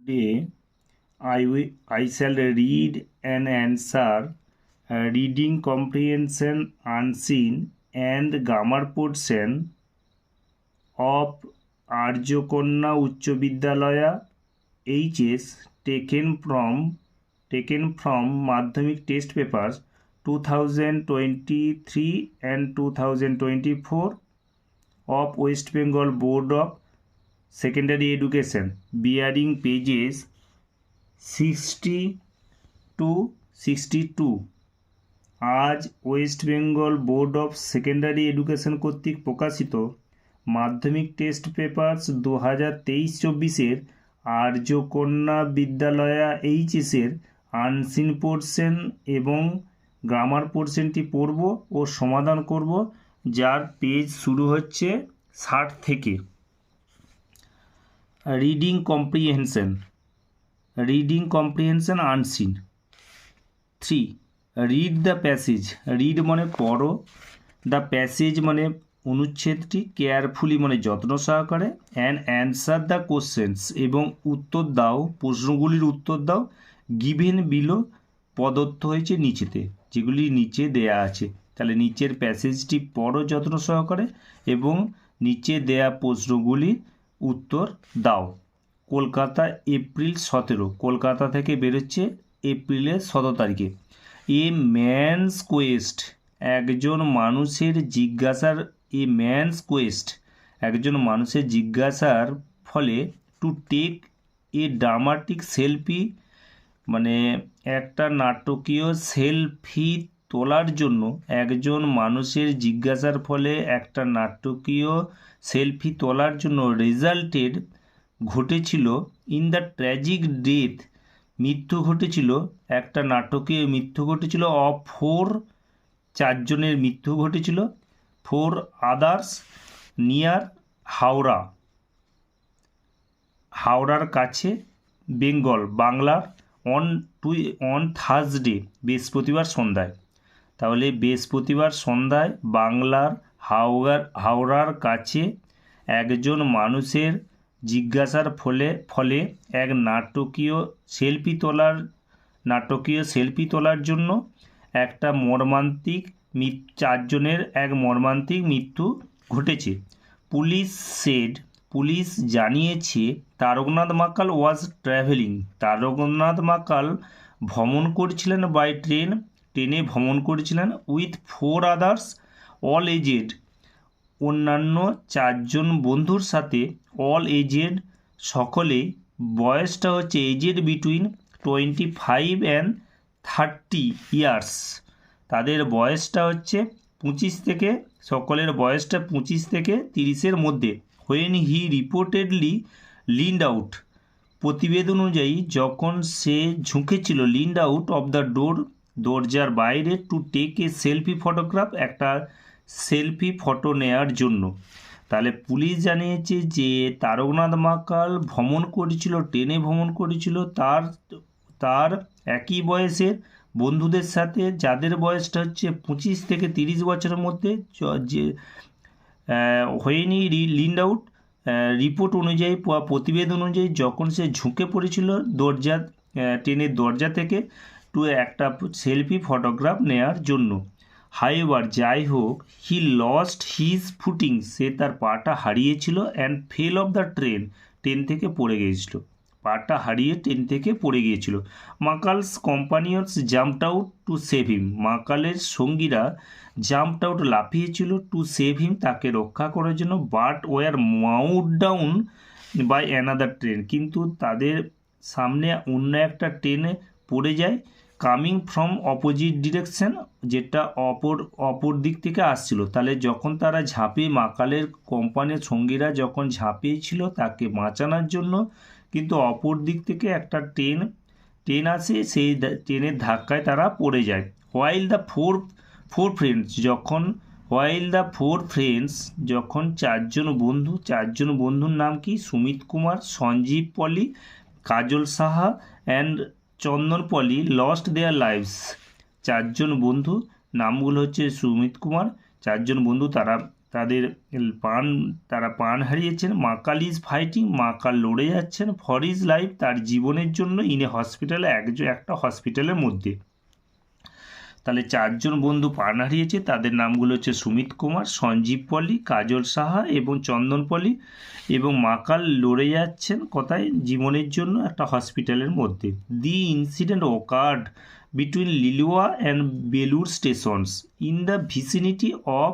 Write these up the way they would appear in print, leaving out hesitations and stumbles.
Today, I shall read an answer, reading comprehension unseen and grammar portion of Arjokonna Uchcho Bidyalaya HS taken from Madhyamik test papers 2023 and 2024 of West Bengal Board of Secondary Education, bearing pages 60 to 62। আজ West Bengal board of secondary education কর্তৃক প্রকাশিত মাধ্যমিক test papers 2023-24 আর্যকন্যা বিদ্যালয়া এইচএসের unseen portion এবং grammar পোর্শনটি পড়ব ও সমাধান করব, যার page শুরু হচ্ছে 60 থেকে। Reading comprehension unseen. 3. Read the passage. Read মানে পড়ো, দ্য প্যাসেজ মানে অনুচ্ছেদটি, কেয়ারফুলি মানে যত্ন সহকারে, অ্যান্ড অ্যান্সার দ্য কোশ্চেন্স এবং উত্তর দাও, প্রশ্নগুলির উত্তর দাও, গিভেন বিলো প্রদত্ত হয়েছে নিচেতে, যেগুলি নিচে দেয়া আছে। তাহলে নিচের প্যাসেজটি পড়ো যত্ন সহকারে এবং নিচে দেয়া প্রশ্নগুলির উত্তর দাও। কলকাতা এপ্রিল 17, কলকাতা থেকে বেরোচ্ছে এপ্রিলের 17 তারিখে। এ ম্যানস কোয়েস্ট, একজন মানুষের জিজ্ঞাসার, একজন মানুষের জিজ্ঞাসার ফলে to take a dramatic selfie, মানে একটা নাটকীয় সেলফি তোলার জন্য, একজন মানুষের জিজ্ঞাসার ফলে একটা নাটকীয় সেলফি তোলার জন্য রেজাল্টেড ঘটেছিল ইন দ্য ট্র্যাজিক ডেথ, মৃত্যু ঘটেছিল, একটা নাটকীয় মৃত্যু ঘটেছিল অফ 4, 4 জনের মৃত্যু ঘটেছিল, 4 আদার্স নিয়ার হাওড়ার কাছে, বেঙ্গল বাংলার, অন থার্সডে বৃহস্পতিবার সন্ধ্যায়। তাহলে বৃহস্পতিবার সন্ধ্যায় বাংলার হাওড়ার কাছে একজন মানুষের জিজ্ঞাসার ফলে এক নাটকীয় সেলফি তোলার জন্য একটা মর্মান্তিক 4 জনের এক মর্মান্তিক মৃত্যু ঘটেছে। পুলিশ জানিয়েছে তারকনাথ মাকাল ওয়াজ ট্রাভেলিং, তারকনাথ মাকাল ভ্রমণ করছিলেন বাই ট্রেনে ভ্রমণ করেছিলেন, উইথ 4 আদার্স অল এজেড, অন্যান্য 4 জন বন্ধুর সাথে, অল এজেড সকলে, বয়সটা হচ্ছে এজেড বিটুইন 25 অ্যান্ড 30 ইয়ার্স, তাদের বয়সটা হচ্ছে 25 থেকে, সকলের বয়সটা 25 থেকে 30-এর মধ্যে। When he reportedly leaned out, প্রতিবেদন অনুযায়ী যখন সে ঝুঁকেছিল, leaned out of the door, দরজার বাইরে, to take a selfie photograph, একটা সেলফি ফটো নেয়ার জন্য। তাহলে পুলিশ জানিয়েছে যে তারকনাথ মাকাল ট্রেনে ভ্রমণ করেছিল তার একই বয়সের বন্ধুদের সাথে, যাদের বয়সটা হচ্ছে 25 থেকে 30 বছরের মধ্যে। যে when he leaned out, report অনুযায়ী, প্রতিবেদন অনুযায়ী যখন সে ঝুঁকে পড়েছিল ট্রেনের দরজা থেকে, টু একটা সেলফি ফটোগ্রাফ নেয়ার জন্য। হাইওভার, যাই হোক, হি লস্ট হিজ ফুটিং, সে তার পাটা হারিয়েছিল, and fell off the train থেকে পড়ে গিয়েছিল, পাটা হারিয়ে ট্রেন থেকে পড়ে গিয়েছিল। Makal's companions jumped out to save him, মাকালের সঙ্গীরা জাম্পড আউট লাফিয়েছিল, টু সেভ হিম তাকে রক্ষা করার জন্য, but were mowed down by another train, কিন্তু তাদের সামনে অন্য একটা ট্রেনে পড়ে যায়, কামিং ফ্রম অপোজিট ডিরেকশন, যেটা অপর দিক থেকে আসছিল। তাহলে যখন তারা মাকালের কোম্পানির সঙ্গীরা যখন ঝাঁপিয়েছিল তাকে বাঁচানোর জন্য, কিন্তু অপর দিক থেকে একটা ট্রেন আসে, সেই ট্রেনের ধাক্কায় তারা পড়ে যায়। হোয়াইল দ্য ফোর ফ্রেন্ডস, যখন 4 জন বন্ধুর নাম কি? সুমিত কুমার, সঞ্জীব পলি, Kajal Saha and Chandan Pali, lost their lives. 4 জন বন্ধু, নামগুলো হচ্ছে সুমিত কুমার, 4 জন বন্ধু তারা তারা প্রাণ হারিয়েছেন। মাকাল ইজ ফাইটিং, মাকাল লড়ে যাচ্ছেন ফর ইজ লাইফ, তার জীবনের জন্য, ইন এ হসপিটালে, একটা হসপিটালের মধ্যে। তাহলে 4 জন বন্ধু প্রাণ হারিয়েছে, তাদের নামগুলো হচ্ছে সুমিত কুমার, সঞ্জীব পলি, কাজল সাহা এবং চন্দন পলি। এবং মাকাল লড়ে যাচ্ছেন কোথায়? জীবনের জন্য একটা হসপিটালের মধ্যে। The incident occurred between Liluah and Belur stations in the vicinity of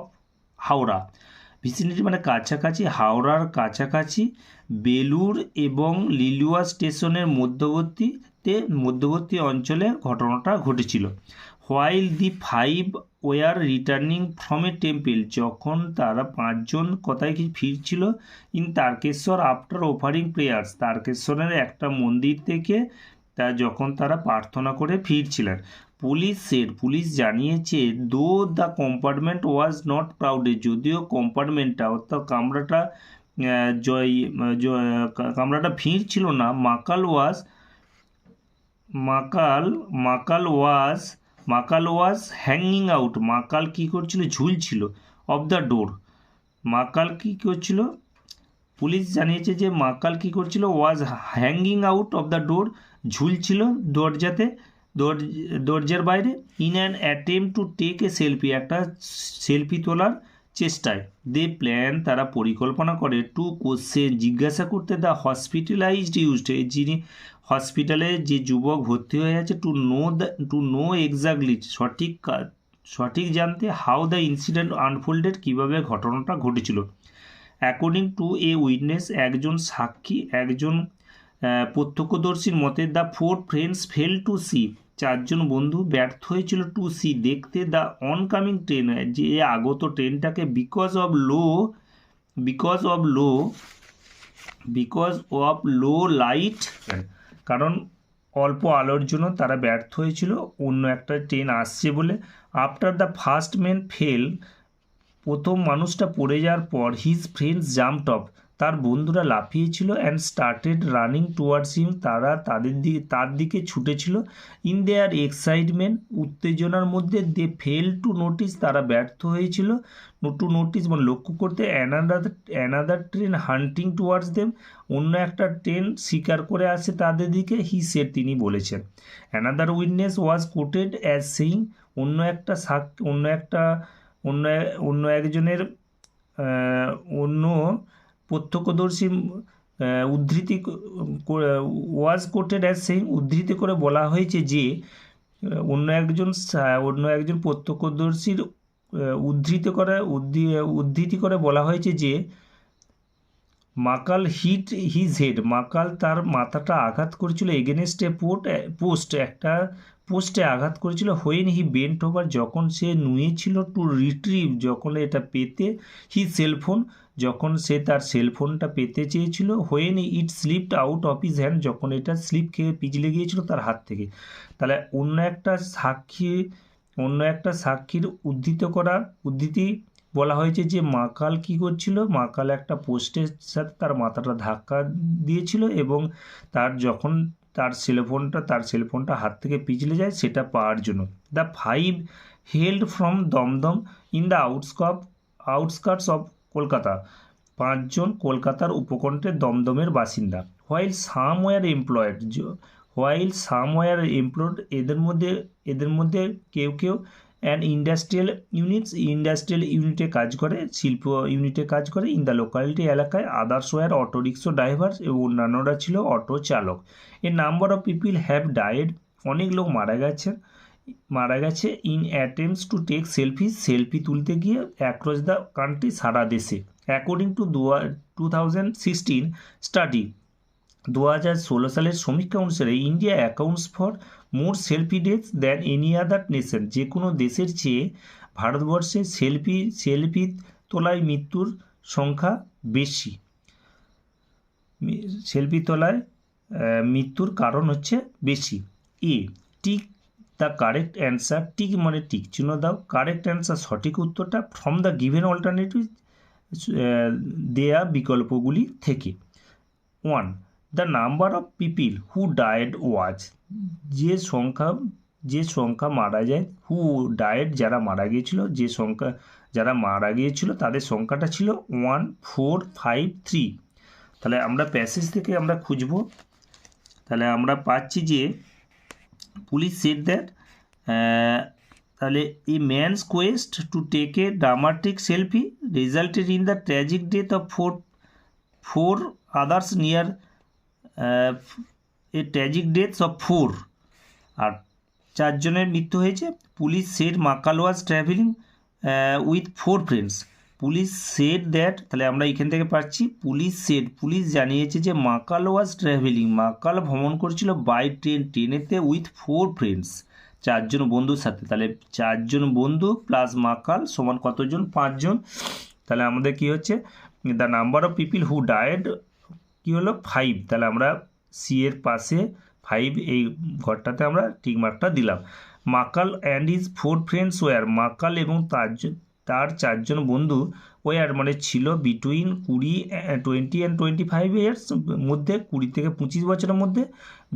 Howrah. Vicinity মানে কাছাকাছি, হাওড়ার কাছাকাছি বেলুর এবং লিলুয়া স্টেশনের মধ্যবর্তী অঞ্চলে ঘটনাটা ঘটেছিল। While the 5 were returning from a temple, যখন তারা 5 জন কোথায় ফিরছিল? In Tarakeswar after offering prayers, তারকেশ্বরের একটা মন্দির থেকে যখন তারা প্রার্থনা করে ফিরছিলেন। পুলিশ জানিয়েছে দো the compartment was not crowded, যদিও কম্পার্টমেন্টটা অর্থাৎ কামরাটা ভিড় ছিল না। মাকাল ওয়াজ হ্যাঙ্গিং আউট, মাকাল কী করছিল? ঝুলছিল। অফ দ্য ডোর, মাকাল কী করছিল? পুলিশ জানিয়েছে যে মাকাল কী করছিল? Was hanging out of the door, ঝুলছিল দরজার বাইরে। In an attempt to take a selfie, একটা সেলফি তোলার চেষ্টায়। দে প্ল্যান, তারা পরিকল্পনা করে, টু কোশ্চেন, জিজ্ঞাসা করতে, দ্য হসপিটালাইজড ইউজড, যিনি হসপিটালে যে যুবক ভর্তি হয়ে আছে, টু নো এক্স্যাক্টলি, সঠিক জানতে, হাউ দ্য ইনসিডেন্ট আনফোল্ডেড, কীভাবে ঘটনাটা ঘটেছিল। অ্যাকর্ডিং টু এ উইটনেস, একজন প্রত্যক্ষদর্শীর মতে, the 4 friends fell to see, 4 জন বন্ধু ব্যর্থ হয়েছিল টু সি, দেখতে, দ্য অনকামিং ট্রেন, যে আগত ট্রেনটাকে, বিকজ অফ লো লাইট, কারণ অল্প আলোর জন্য তারা ব্যর্থ হয়েছিল, অন্য একটা ট্রেন আসছে বলে। After the first man fail, প্রথম মানুষটা পড়ে যাওয়ার পর, হিজ ফ্রেন্ডস জাম্পড অফ, তার বন্ধুরা লাফিয়েছিল, and started running towards him, তারা তার দিকে ছুটেছিল। ইন দেয়ার এক্সাইটমেন্ট, উত্তেজনার মধ্যে, দে ফেল টু নোটিস, তারা ব্যর্থ হয়েছিল। টু নোটিস মানে লক্ষ্য করতে, অ্যানাদার ট্রেন হান্টিং টুয়ার্ডস দেম, অন্য একটা ট্রেন শিকার করে আসে তাদের দিকে। হি সেড, তিনি বলেছেন। Another witness was quoted as saying, অন্য একজনের অন্য প্রত্যক্ষদর্শী ওয়াজ কোটেড অ্যাজ সেইং, উদ্ধৃতি করে বলা হয়েছে যে, অন্য একজন প্রত্যক্ষদর্শীর উদ্ধৃতি করে বলা হয়েছে যে, মাকাল হিট হিজ হেড, মাকাল তার মাথাটা আঘাত করেছিল, এগেনস্ট এ একটা পোস্টে আঘাত করেছিল। হোয়েন হি বেন্ট ওভার, যখন সে নুয়েছিল, টু রিট্রিভ, যখন এটা পেতে, হি সেলফোন, যখন সে তার সেলফোনটা পেতে চেয়েছিল। When it slipped out of his hand, যখন এটা স্লিপ খেয়ে পিছলে গিয়েছিল তার হাত থেকে। তাহলে অন্য একটা সাক্ষীর উদ্ধৃতি বলা হয়েছে যে, মাকাল কি করছিল? মাকাল একটা পোস্টের সাথে তার মাথাটা ধাক্কা দিয়েছিল, এবং যখন তার সেলফোনটা হাত থেকে পিছলে যায়, সেটা পাওয়ার জন্য। The 5 held from Dum Dum in the outskirts of Kolkata, 5 জন কলকাতার উপকণ্ঠে দমদমের বাসিন্দা। হোয়াইল সাম ওয়ার এমপ্লয়েড, এদের মধ্যে কেউ অ্যান্ড ইন্ডাস্ট্রিয়াল ইউনিটে কাজ করে, শিল্প ইউনিটে কাজ করে। ইন দ্য লোকালিটি, এলাকায়। Others were auto rickshaw drivers, এবং অন্যান্যরা ছিল অটো চালক। A number of people have died, অনেক লোক মারা গেছে। In attempts to take selfie তুলতে গিয়ে, অ্যাক্রস দ্য কান্ট্রি, সারা দেশে। অ্যাকর্ডিং টু 2016 স্টাডি, 2016 সালের সমীক্ষা অনুসারে, India accounts for more selfie deaths than any other nation, যে কোনো দেশের চেয়ে ভারতবর্ষে সেলফি তোলায় মৃত্যুর সংখ্যা বেশি। সেলফি তোলায় মৃত্যুর কারণ হচ্ছে বেশি। Tick the correct answer, tick মানে টিক চিহ্ন দাও, কারেক্ট অ্যান্সার সঠিক উত্তরটা, ফ্রম দ্য গিভেন অল্টারনেটিভ, দেয়া বিকল্পগুলি থেকে। 1. The number of people who died was, যে সংখ্যা মারা যায়, হু ডায়েড যারা মারা গিয়েছিল, যারা মারা গিয়েছিল তাদের সংখ্যাটা ছিল 1453। তাহলে আমরা প্যাসেজ থেকে আমরা খুঁজব। তাহলে আমরা পাচ্ছি যে পুলিশ সেড দ্যাট, তাহলে a man's quest to take a dramatic selfie resulted in the tragic death of four others near a tragic deaths of 4, আর 4 জনের মৃত্যু হয়েছে। Police said Makal was travelling with 4 friends. Police said that, তাহলে আমরা এখান থেকে পাচ্ছি পুলিশ সেড, পুলিশ জানিয়েছে যে মাকাল ওয়াজ ট্রাভেলিং, মাকাল ভ্রমণ করছিল বাই ট্রেনেতে উইথ 4 ফ্রেন্ডস, 4 জন বন্ধুর সাথে। তাহলে 4 জন বন্ধু প্লাস মাকাল সমান কতজন? 5 জন। তাহলে আমাদের কি হচ্ছে, the number of people who died কি হলো 5। তাহলে আমরা সি এর পাশে 5 এই ঘরটাতে আমরা টিক মার্কটা দিলাম। মাকাল অ্যান্ড হিজ 4 ফ্রেন্ডস ওয়ার, মাকাল এবং তার 4 জন বন্ধু ওয়ার মানে ছিল বিটুইন 20 অ্যান্ড 25 ইয়ার্স মধ্যে, 20 থেকে 25 বছরের মধ্যে।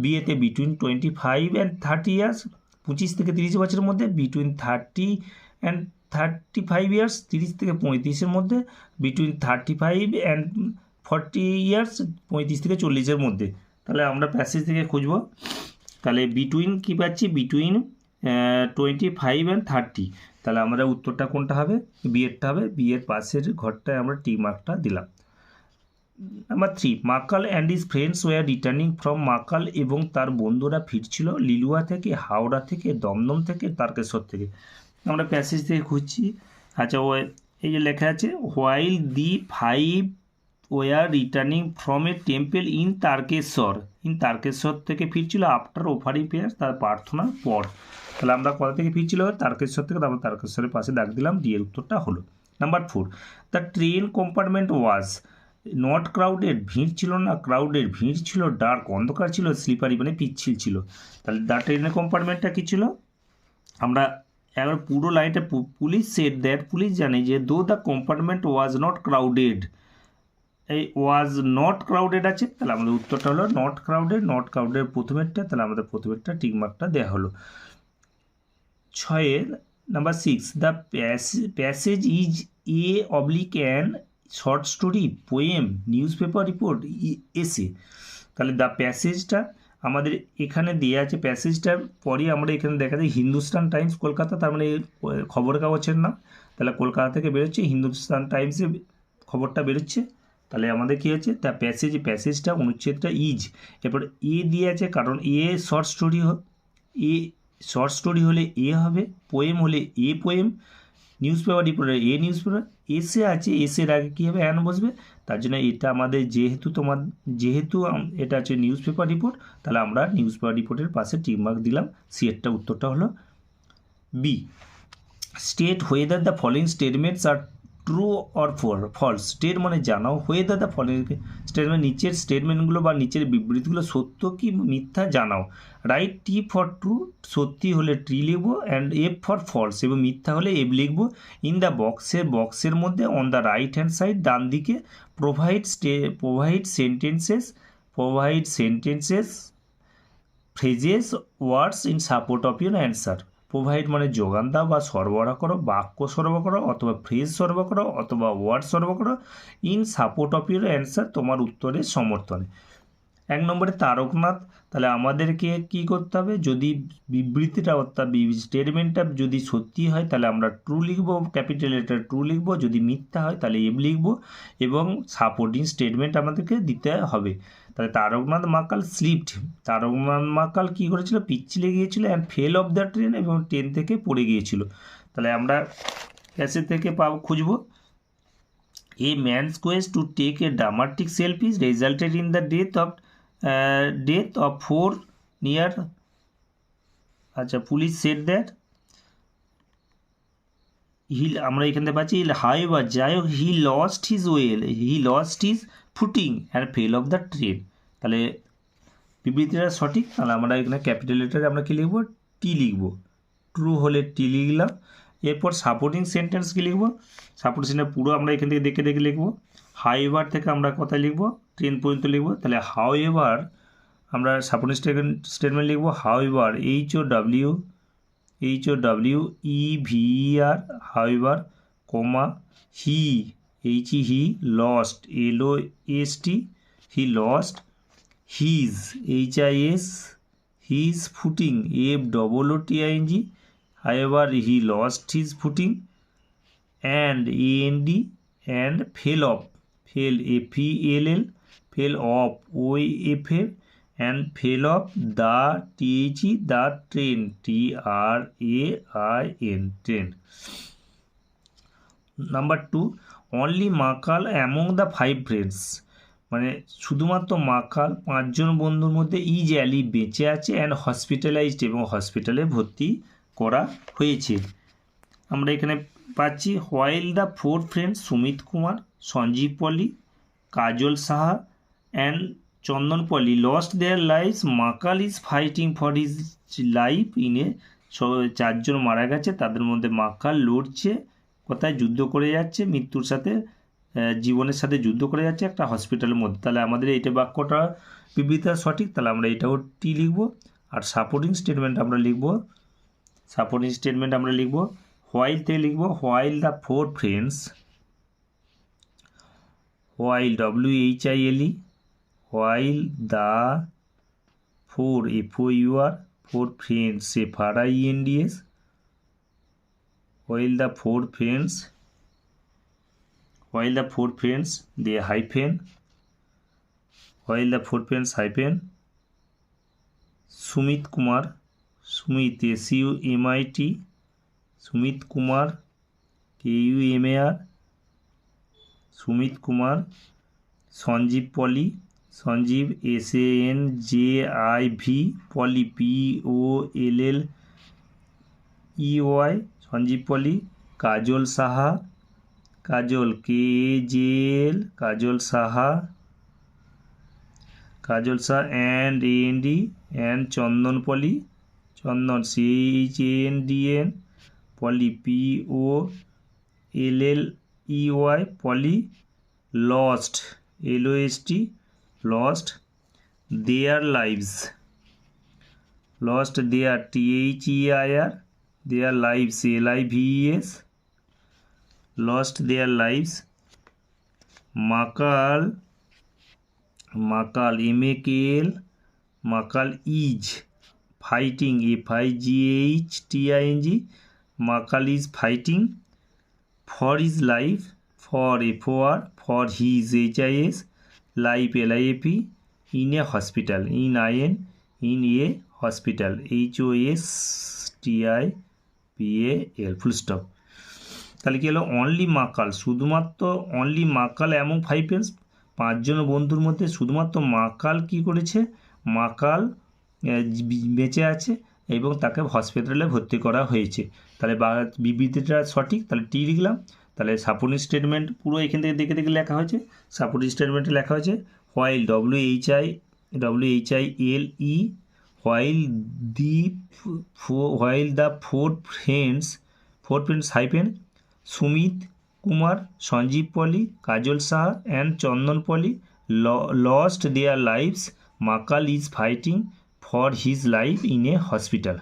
বিয়েতে বিটুইন 25 অ্যান্ড 30 ইয়ার্স, 25 থেকে 30 বছরের মধ্যে। বিটুইন 30 অ্যান্ড 35 ইয়ার্স, 30 থেকে 35-এর মধ্যে। বিটুইন 35 অ্যান্ড 40 ইয়ার্স, 35 থেকে 40-এর মধ্যে। তাহলে আমরা প্যাসেজ থেকে খুঁজব। তাহলে বিটুইন কি পাচ্ছি? Between 25 and 30। তাহলে আমরা উত্তরটা কোনটা হবে? বিয়েরটা হবে। বিয়ের পাশের ঘরটায় আমরা টি মার্কটা দিলাম। Number 3, Makal and his friends were returning from, Makal এবং তার বন্ধুরা ফিরছিল লিলুয়া থেকে, হাওড়া থেকে, দমদম থেকে, তারকেশ্বর থেকে। আমরা প্যাসেজ থেকে খুঁজছি। আচ্ছা, এই যে লেখা আছে while the 5 were returning from a temple in Tarakeswar, Tarakeswar থেকে ফিরছিল আফটার অফারিং প্রেয়ার, তার প্রার্থনার পর। তাহলে আমরা কোথা থেকে ফিরছিল? তারকেশ্বর থেকে। তারপর তারকেশ্বরের পাশে দাগ দিলাম, ডি এর উত্তরটা হলো। Number 4, the train compartment was not crowded, ভিড় ছিল না, ক্রাউডেড ভিড় ছিল, ডার্ক অন্ধকার ছিল, স্লিপারি মানে পিচ্ছিল ছিল। তাহলে দ্য ট্রেনের কম্পার্টমেন্টটা কী ছিল? আমরা একবার পুরো লাইনটা, পুলিশ সেড দ্যাট, পুলিশ জানে যে though the compartment was not crowded, এই ওয়াজ নট ক্রাউডেড আছে। তাহলে আমাদের উত্তরটা হলো নট ক্রাউডেড। নট ক্রাউডেড প্রথমেরটা, তাহলে আমাদের প্রথমেরটা টিক মার্কটা দেওয়া হলো। 6 number 6, the passage is an short story, poem, news paper report, এসে। তাহলে দ্য প্যাসেজটা আমাদের এখানে দেওয়া আছে। প্যাসেজটার পরে আমরা এখানে দেখা যায় হিন্দুস্তান টাইমস কলকাতা, তার মানে খবরের কাগজের নাম। তাহলে কলকাতা থেকে বেরোচ্ছে, হিন্দুস্তান টাইমসে খবরটা বেরোচ্ছে। তাহলে আমাদের কী হচ্ছে, দ্য প্যাসেজটা অনুচ্ছেদটা ইজ, এরপর এ দিয়ে আছে, কারণ a short story, a short story হলে এ হবে, পোয়েম হলে a poem, news paper reporter A news paper, এসে আছে, এসের আগে কী হবে? অ্যান বসবে। তার জন্য এটা আমাদের যেহেতু এটা আছে নিউজ পেপার রিপোর্ট, তাহলে আমরা নিউজ পেপার রিপোর্টের পাশে টিক মার্ক দিলাম। সি এরটা উত্তরটা হলো B. State whether the following statements are true or false. State মানে জানাও, হোয়েদার দ্য ফলোইং স্টেটমেন্ট, নিচের স্টেটমেন্টগুলো বা নিচের বিবৃতিগুলো সত্য কি মিথ্যা জানাও। রাইট টি ফর ট্রু, সত্যি হলে ট্রি লিখবো, অ্যান্ড এফ ফর ফলস, এবং মিথ্যা হলে এফ লিখবো। ইন দ্য বক্সের মধ্যে on the right hand side, ডান দিকে, provide sentences phrases words in support of your answer. Provide মানে যোগান দাও বা সরবরাহ করো, বাক্য সরবরাহ করো, অথবা ফ্রেজ সরবরাহ করো, অথবা ওয়ার্ড সরবরাহ করো in support of your answer, তোমার উত্তরের সমর্থনে। 1 নম্বরে তারকনাথ। তাহলে আমাদেরকে কি করতে হবে? যদি বিবৃতিটা অর্থাৎ স্টেটমেন্টটা যদি সত্যি হয় তাহলে আমরা ট্রু লিখবো, ক্যাপিটাল লেটার ট্রু লিখবো। যদি মিথ্যা হয় তাহলে এফ লিখবো, এবং সাপোর্টিং স্টেটমেন্ট আমাদেরকে দিতে হবে। তাহলে তারকনাথ মাকাল স্লিপড, তারকনাথ মাকাল কী করেছিল? পিচ্ছিলে গিয়েছিল, and fell off the train, এবং ট্রেন থেকে পড়ে গিয়েছিল। তাহলে আমরা প্যাসেজ থেকে খুঁজবো। A man's quest to take a dramatic selfies resulted in the death of 4 near, আচ্ছা, পুলিশ সেড দ্যাট আমরা এখান থেকে পাচ্ছি হাউএভার, যাই হোক, he lost his footing and fell off the train. তাহলে বিবৃতিটা সঠিক। তাহলে আমরা এখানে ক্যাপিটাল লেটারে আমরা কী লিখবো? টি লিখবো। ট্রু হলে টি লিখলাম। এরপর সাপোর্টিং সেন্টেন্স কী লিখবো? সাপোর্টিং সেন্টেন্স পুরো আমরা এখান থেকে দেখে লিখবো। হাউএভার থেকে আমরা কোথায় লিখবো? ট্রেন পর্যন্ত লিখবো। তাহলে হাউএভার আমরা সাপোর্টিং স্টেটমেন্ট লিখবো। However, HOWEVER, however comma he he lost lost he lost his his footing footing. However, he lost his footing and and fell off fell off off and fell off the the train train. Number 2, only Makal among the 5 friends, মানে শুধুমাত্র মাকাল 5 জন বন্ধুর মধ্যে is alley বেঁচে আছে and hospitalised এবং হসপিটালে ভর্তি করা হয়েছে। আমরা এখানে পাচ্ছি while the 4 friends Sumit Kumar, Sanjeev poly, Kajal Saha and Chandan Pali lost their lives, Makal is fighting for his life in a. 4 জন মারা গেছে, তাদের মধ্যে মাকাল লড়ছে, কোথায় যুদ্ধ করে যাচ্ছে, মৃত্যুর সাথে জীবনের সাথে যুদ্ধ করে যাচ্ছে একটা হসপিটালের মধ্যে। তাহলে আমাদের এইটা বাক্যটা বিবৃতিটা সঠিক, তাহলে আমরা এটাও টি লিখব। আর সাপোর্টিং স্টেটমেন্ট আমরা লিখব হোয়াইল থেকে লিখব while the 4 friends, while WHILE while the 4 FOUR 4 friends FRIENDS while the 4 friends they hyphen while the 4 friends hyphen Sumit Kumar Sumit SUMIT Sumit Kumar KUMAR Sumit Kumar Sanjeev Polly Sanjeev SANJIV Polly POLLEY Sanjeev poly, Kajal Saha Kajal KAJL Kajal Saha and Chandan Polley Chandan CHANDN Polley POLLEY Polley lost LOST their lives THEIR their lives LIVES lost their lives. Makal MAKL Makal is fighting FIGHTING Makal is fighting for his life for his HIS life LIFE in a hospital in a hospital HOSTIPAL full stop. তাহলে কি হলো only মাকাল, শুধুমাত্র only মাকাল এবং 5 friends 5 জন বন্ধুর মধ্যে শুধুমাত্র মাকাল কি করেছে, মাকাল বেঁচে আছে এবং তাকে হসপিটালে ভর্তি করা হয়েছে। তাহলে বিবৃতিটা সঠিক, তাহলে টি লিখলাম। তাহলে সাপোর্টিং স্টেটমেন্ট পুরো এখান থেকে দেখে দেখে লেখা হয়েছে। সাপোর্টিং স্টেটমেন্টে লেখা হয়েছে while WHILE while the 4 friends hyphen Sumit Kumar Sanjeev Polly Kajol Saha and Chandan Polly lost their lives, Makal is fighting for his life in a hospital.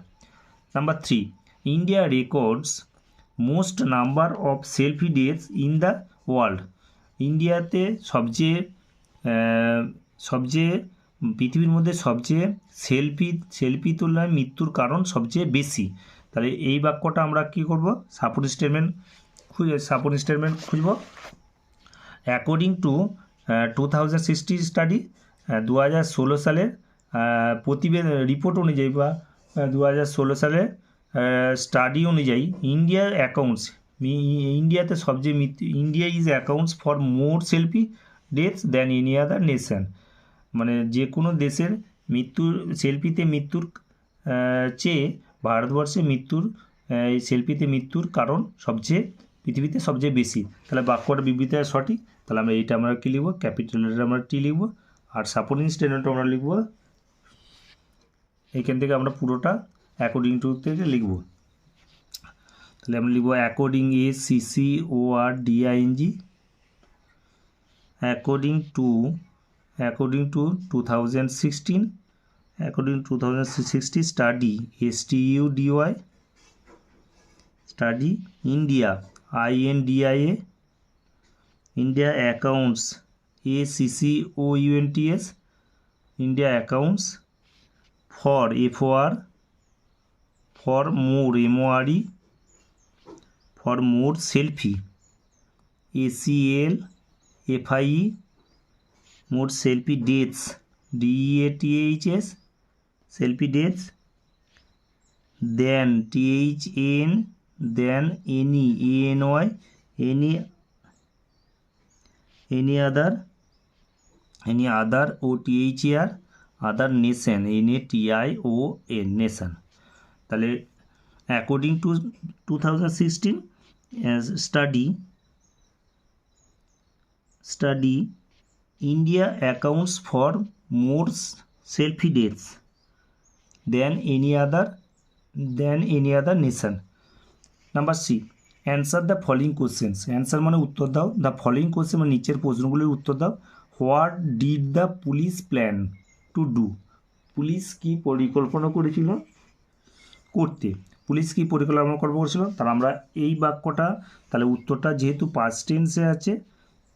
Number 3, India records most number of selfie deaths in the world. ইন্ডিয়াতে সবচেয়ে পৃথিবীর মধ্যে সবচেয়ে selfie তুলনায় মৃত্যুর কারণ সবচেয়ে বেশি। তাহলে এই বাক্যটা আমরা কি করব, সাপোর্টিং স্টেটমেন্ট খুঁজব। অ্যাকর্ডিং টু 2016 স্টাডি 2016 সালের রিপোর্ট অনুযায়ী বা 2016 সালের স্টাডি অনুযায়ী ইন্ডিয়াতে সবচেয়ে India is accounts for more selfie deaths than any other nation. মানে যে কোনো দেশের সেলফিতে মৃত্যুর চেয়ে ভারতবর্ষে সেলফিতে মৃত্যুর কারণ পৃথিবীতে সবচেয়ে বেশি। তাহলে বাক্যটা বিবৃতি সঠিক, তাহলে আমরা কী লিখব, ক্যাপিটাল লেটারে আমরা টি লিখব। আর সাপোর্টিং স্টেটমেন্ট আমরা লিখব এইখান থেকে আমরা পুরোটা অ্যাকর্ডিং টু থেকে লিখব। তাহলে আমরা লিখব according ACCORDING according to 2016 study STUDY study India INDIA, India accounts, ACCOUNTS, India accounts, for for more, MORE, for more, selfie, ACLFIE, more selfie dates, DEATHS, selfie dates, then THN, then any, ANY, any other, OTHER, other nation, NATION, nation। তাহলে according to 2016 study India accounts for more selfie dates than any other nation। Number C, answer the following questions. Answer মানে উত্তর দাও, the following question মানে নিচের প্রশ্নগুলির উত্তর দাও। What did the police plan to do? Police কি পরিকল্পনা করেছিল করতে? পুলিশ কি পরিকল্পনা করেছিল? তাহলে আমরা এই বাক্যটা, তাহলে উত্তরটা যেহেতু পাস্ট টেন্সে আছে,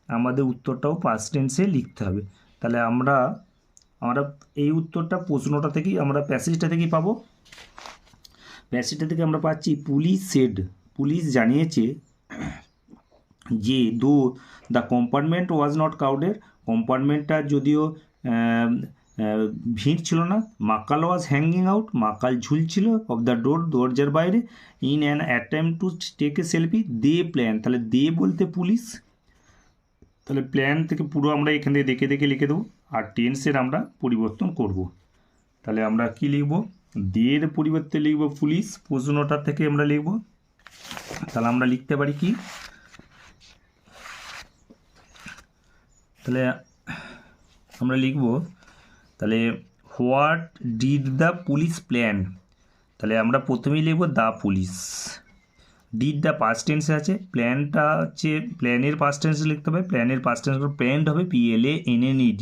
আমাদের উত্তরটাও পাস্ট টেন্সে লিখতে হবে। তাহলে আমরা এই উত্তরটা প্রশ্নটা থেকেই, আমরা প্যাসেজটা থেকেই পাবো। প্যাসেজটা থেকে আমরা পাচ্ছি পুলিশ সেড, পুলিশ জানিয়েছে যে though the compartment was not crowded, কম্পার্টমেন্টটা যদিও ভিড় ছিল না, Makal was hanging out, Makal ঝুলছিল, অফ দ্য ডোর, দরজার বাইরে, in an attempt to take a selfie, they plan, তাহলে দে বলতে পুলিশ, তাহলে প্ল্যান থেকে পুরো আমরা এখান থেকে দেখে দেখে লিখে দেবো, আর টেন্সের আমরা পরিবর্তন করব। তাহলে আমরা কি লিখব? দের পরিবর্তে লিখব পুলিশ, প্রশ্নটা থেকে আমরা লিখব। তাহলে আমরা লিখতে পারি কি, তাহলে আমরা লিখব, তাহলে what did the police plan, তাহলে আমরা প্রথমেই লিখব the police. Did the past টেন্সে আছে, প্ল্যানটা হচ্ছে প্ল্যানের পাস্ট টেন্সে লিখতে হবে, প্ল্যানের পাস্ট টেন্স প্ল্যান্ড হবে PLANNED।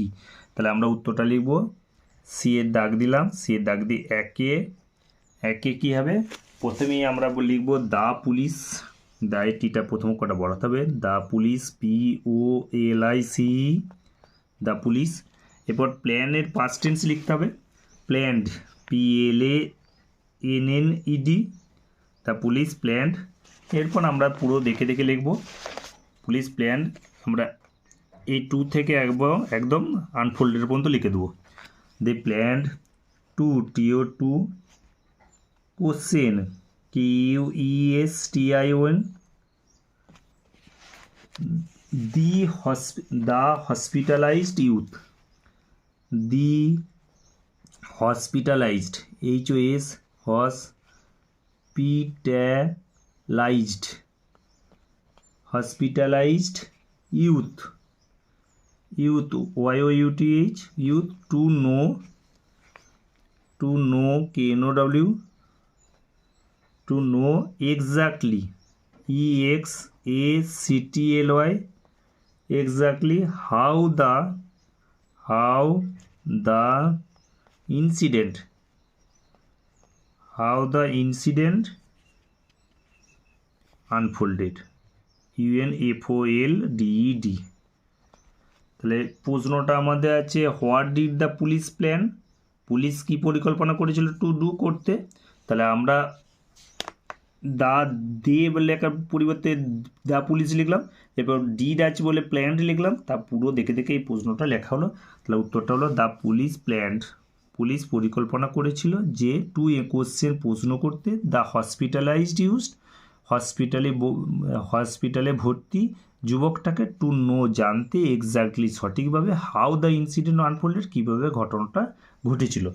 তাহলে আমরা উত্তরটা লিখব, সি এর দাগ দিলাম, সি এর দাগ দিয়ে একে কী হবে, প্রথমেই আমরা লিখব দ্য পুলিশ, দায় টিটা প্রথম কটা বড়াতে হবে, the police, POLIC, the police. এরপর প্ল্যানের পাস্ট টেন্স লিখতে হবে, planned, PLANNED, the police planned. এরপর আমরা পুরো দেখে দেখে লিখব, পুলিশ প্ল্যান্ড, আমরা এই 2 থেকে একদম আনফোল্ডের পর্যন্ত লিখে দেবো। They planned to, TO2, question, QUESTION, the hospitalized youth, the hospitalized, hospitalized youth, YOUTH, youth, to know, KNOW, to know exactly, EXACTLY, exactly, how the incident unfolded, UNFOLDED। তাহলে প্রশ্নটা আমাদের আছে what did the police plan, police কি পরিকল্পনা করেছিল to do করতে, তাহলে আমরা দে লেখার পরিবর্তে দ্য পুলিশ লিখলাম, এরপর ডিড আছে বলে প্ল্যান্ড লিখলাম, তা পুরো দেখে দেখে এই প্রশ্নটা লেখা হলো। তাহলে উত্তরটা হলো দ্য পুলিশ প্ল্যান্ড, পুলিশ পরিকল্পনা করেছিল যে টু এ কোশ্চেন প্রশ্ন করতে, দ্য হসপিটালাইজড ইউজড, হসপিটালে ভর্তি যুবকটাকে, টু নো জানতে, এক্স্যাক্টলি সঠিকভাবে, হাউ দ্য ইনসিডেন্ট আনফোল্ডেড কীভাবে ঘটনাটা ঘটেছিল।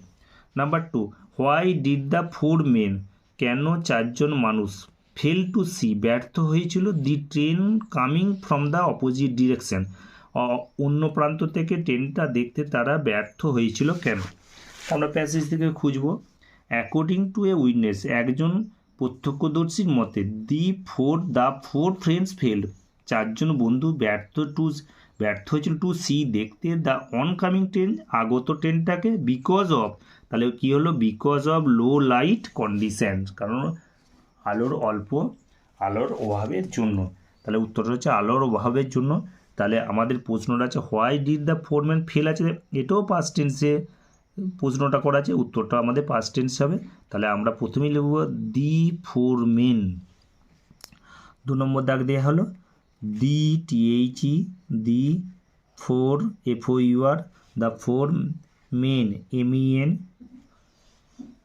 Number 2, why did the 4 men, কেন 4জন মানুষ, ফেল টু সি ব্যর্থ হয়েছিল, the train coming from the opposite direction, অন্য প্রান্ত থেকে ট্রেনটা দেখতে তারা ব্যর্থ হয়েছিল কেন। আমরা প্যাসেজ থেকে খুঁজব, অ্যাকর্ডিং টু এ উইটনেস, একজন প্রত্যক্ষদর্শীর মতে, দ্য ফোর ফ্রেন্ডস ফেল্ড, 4জন বন্ধু ব্যর্থ হয়েছিল টু সি দেখতে, দ্য অনকামিং ট্রেন আগত ট্রেনটাকে, বিকজ অফ, তাহলে কী হলো, because of low light condition, কারণ আলোর অল্প আলোর অভাবের জন্য। তাহলে উত্তরটা হচ্ছে আলোর অভাবের জন্য। তাহলে আমাদের প্রশ্নটা আছে why did the foreman fail আছে, এটাও পাস্ট টেন্সে প্রশ্নটা করা আছে, উত্তরটা আমাদের পাস্ট টেন্স হবে। তাহলে আমরা প্রথমেই লিখব দি ফোরম্যান। 2 নম্বর দাগ দেওয়া হলো the THE the four FOUR the four men MEN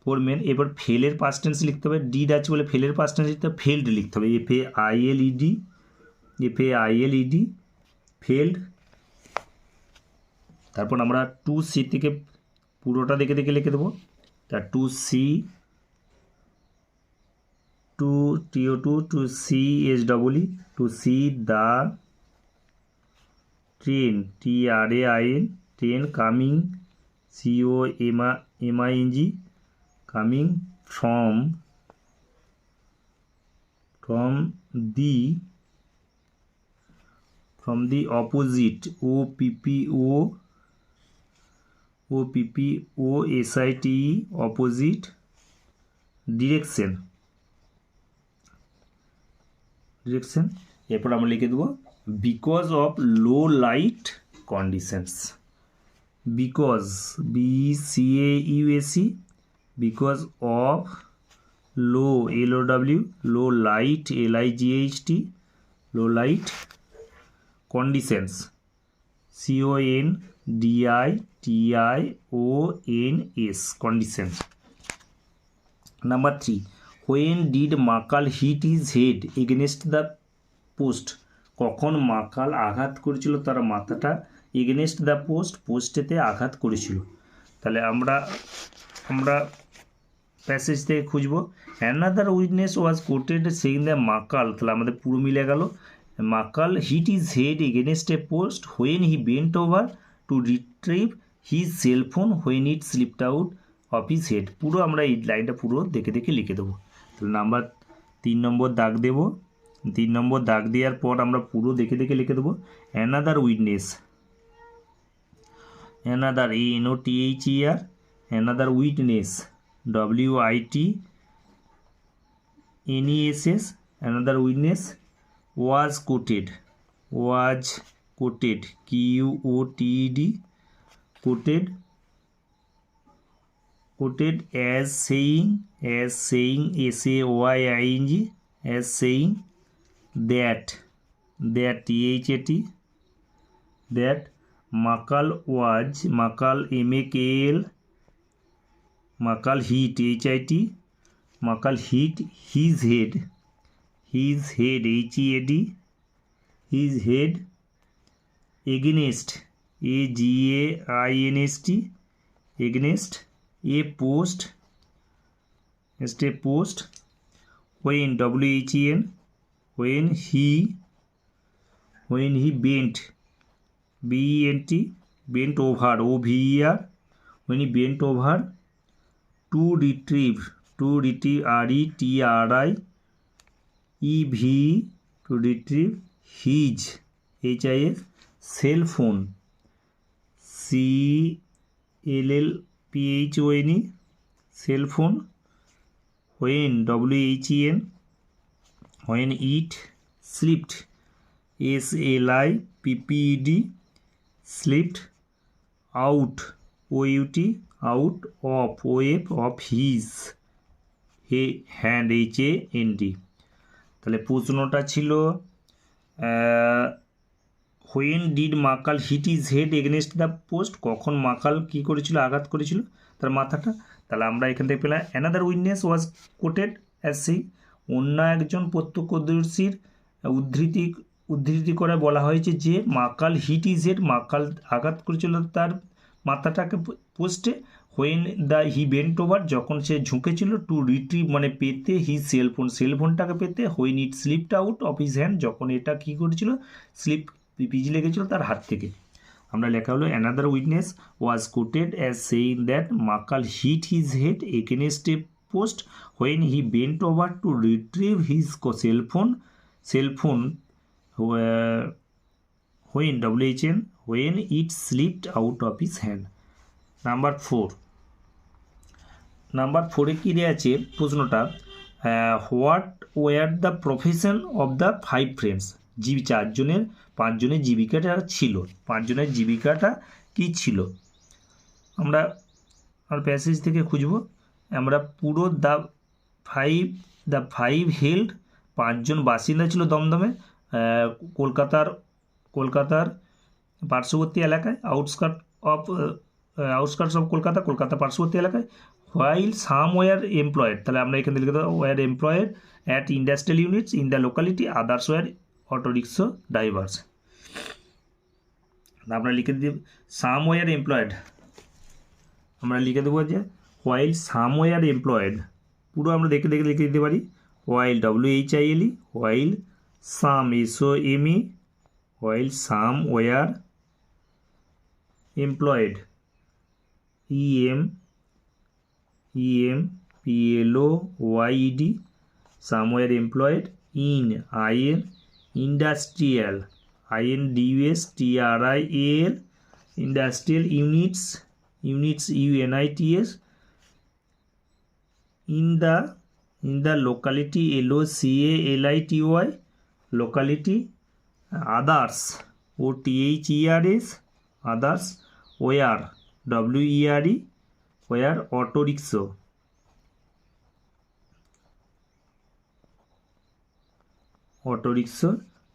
four men. এবার ফেলের পাস্ট টেন্স লিখতে হবে, ডিড আছে বলে ফেলের পাস্ট টেন্স লিখতে হবে, ফেল্ড লিখতে হবে FAILED ফেল্ড। তারপর আমরা 2C থেকে পুরোটা দেখে দেখে লিখে দেবো। তা 2C 2 CHEE to see the train TRAIN train coming COMING coming from the opposite OPPOSITE opposite direction। এরপর আমরা লিখে দেবো because of low light conditions. Because BCAUSE because of low LOW low light LIGHT low light conditions CONDITIONS conditions. Number 3 when did Makal hit his head against the post, কখন মাকাল আঘাত করেছিল তার মাথাটা against the পোস্টেতে আঘাত করেছিল। তাহলে আমরা প্যাসেজ থেকে খুঁজব another witness was quoted saying the Makal, তাহলে আমাদের পুরো মিলে গেল। Makal hit his head against a post when he bent over to retrieve his cellphone when it slipped out of his head. পুরো আমরা এই লাইনটা পুরো দেখে দেখে লিখে দেবো। তাহলে নাম্বার 3 নম্বর দাগ দেব। 3 নম্বর দাগ দেওয়ার পর আমরা পুরো দেখে দেখে লিখে দেবো another witness, another ANOTHER another witness WITNESS another witness was quoted QUOTED quoted as saying SAYING as saying that THAT that Makal MAKAL hit HIT Makal hit his head HEAD his head against AGAINST against a post when WHEN when he bent bent over OVER when he bent over to retrieve RETRIEV to retrieve his HIS cell phone CLLPHONE cell phone when WHEN when it slipped SLIPPED slipped out OUT out of his hand HAND। তাহলে প্রশ্নটা ছিল when did Makal hit his head against the post, কখন মাকাল কী করেছিল আঘাত করেছিল তার মাথাটা। তাহলে আমরা এখান থেকে পেলাম another witness was quoted as সেই, অন্য একজন প্রত্যক্ষদর্শীর উদ্ধৃতি করে বলা হয়েছে যে মাকাল হিট ইজ হেড মাকাল আঘাত করেছিল তার মাথাটাকে পোস্টে হোয়েন হি বেন্ট ওভার যখন সে ঝুঁকেছিল টু রিট্রিভ মানে পেতে হিজ সেলফোনটাকে পেতে when it slipped out of his hand যখন এটা কী করেছিল স্লিপ পিজি লেগেছিল তার হাত থেকে। আমরা লেখা হলো another witness was quoted as saying that Makal hit his head against a post when he bent over to retrieve his cellphone when WHN when it slipped out of his hand। Number 4 কী দেওয়া আছে প্রশ্নটা what were the profession of the 5 friends, পাঁচজনের জীবিকাটা ছিল, পাঁচজনের জীবিকাটা কী ছিল। আমরা প্যাসেজ থেকে খুঁজব। আমরা পুরো দ্য ফাইভ হেল্ড, পাঁচজন বাসিন্দা ছিল দমদমে, কলকাতার পার্শ্ববর্তী এলাকায়, আউটস্কার্টস অফ কলকাতা পার্শ্ববর্তী এলাকায়। হোয়াইল সাম ওয়ার এমপ্লয়েড, তাহলে আমরা এখানে লিখে দেবো were employed at industrial units in the locality, others were auto rickshaw drivers. আমরা লিখে দিই সাম ওয়ার এমপ্লয়েড, আমরা লিখে দেবো যে হোয়াইল সাম ওয়ার এমপ্লয়েড, পুরো আমরা দেখে লিখে দিতে পারি। While WHILE, while some SOME, while some war employed EMPLOYED, somewhere employed in industrial INDUSTRIAL industrial units UNITS in the locality LOCALITY, locality, others OTHERS, others where WERE, where auto rickshaw,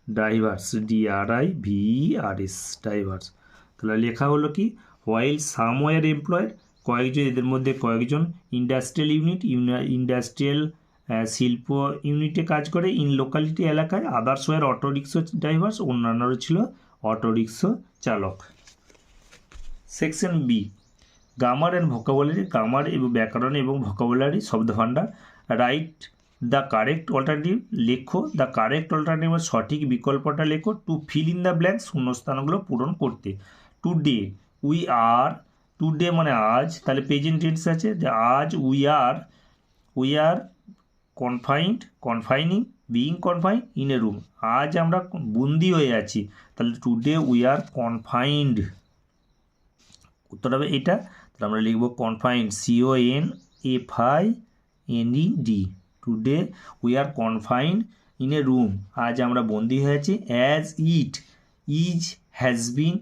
drivers DRIVERS drivers. তাহলে লেখা হলো কি while somewhere employed, কয়েকজন, এদের মধ্যে কয়েকজন industrial industrial শিল্প ইউনিটে কাজ করে, ইন লোকালিটি এলাকায়, others were auto rickshaw drivers, অন্যান্যরা ছিল অটো রিক্সা চালক। Section B, grammar and vocabulary, grammar এবং ব্যাকরণ এবং ভোকাবুলারি শব্দভাণ্ডার। রাইট দ্য কারেক্ট অল্টারনেটিভ, লেখো দ্য কারেক্ট অল্টারনেটিভ, সঠিক বিকল্পটা লেখো। To fill in the blanks, শূন্যস্থানগুলো পূরণ করতে। টুডে উই আর, টুডে মানে আজ, তাহলে প্রেজেন্ট টেন্স আছে যে আজ we are confining being confined in a room, আজ আমরা বন্দি হয়ে আছি, তাহলে টুডে উই আর কনফাইন্ড, উত্তর হবে এটা। তাহলে আমরা লিখব confined CONFINED, today we are confined in a room, আজ আমরা বন্দি হয়েছি। As it is has been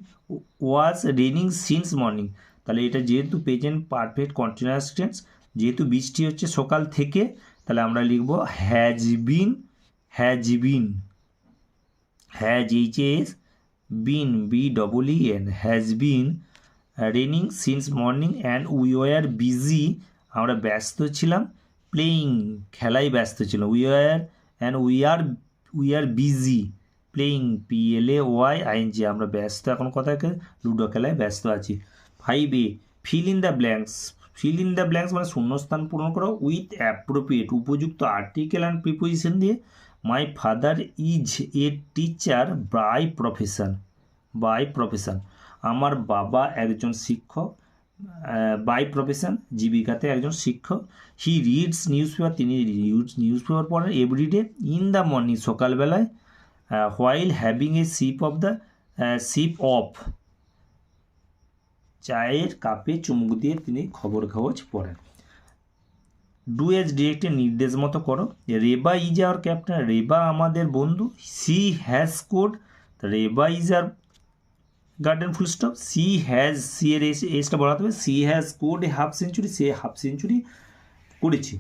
was raining since morning, তাহলে এটা যেহেতু প্রেজেন্ট পারফেক্ট কন্টিনিউয়াস টেন্স, যেহেতু বৃষ্টি হচ্ছে সকাল থেকে, তাহলে আমরা লিখব has been HAS been BEEN, has been raining since morning, and we were busy, আমরা ব্যস্ত ছিলাম, প্লেয়িং খেলায় ব্যস্ত ছিলাম, we are busy playing PLAYING, আমরা ব্যস্ত এখন কোথায় লুডো খেলায় ব্যস্ত আছি। 5A, feel in the blanks মানে শূন্যস্থান পূরণ করো উইথ অ্যাপ্রোপ্রিয়েট, উপযুক্ত আর্টিকেল অ্যান্ড প্রিপোজিশন দিয়ে। My father is a teacher by profession, আমার বাবা একজন শিক্ষক, বাই প্রফেশন জীবিকাতে একজন শিক্ষক। হি রিডস নিউজ পেপার, তিনি নিউজ পেপার পড়েন এভরিডে, ইন দ্য মর্নিং সকালবেলায়, while having a sip of চায়ের কাপে চুমুক দিয়ে তিনি খবর কাগজ পড়েন। ডু এজ ডিরেক্টে নির্দেশ মতো করো। Reba is our captain, Reba আমাদের বন্ধু। She has scored, Reba is her garden full stop. She এর এসটা বলাতে হবে, she has scored a half century, সে হাফ সেঞ্চুরি করেছে।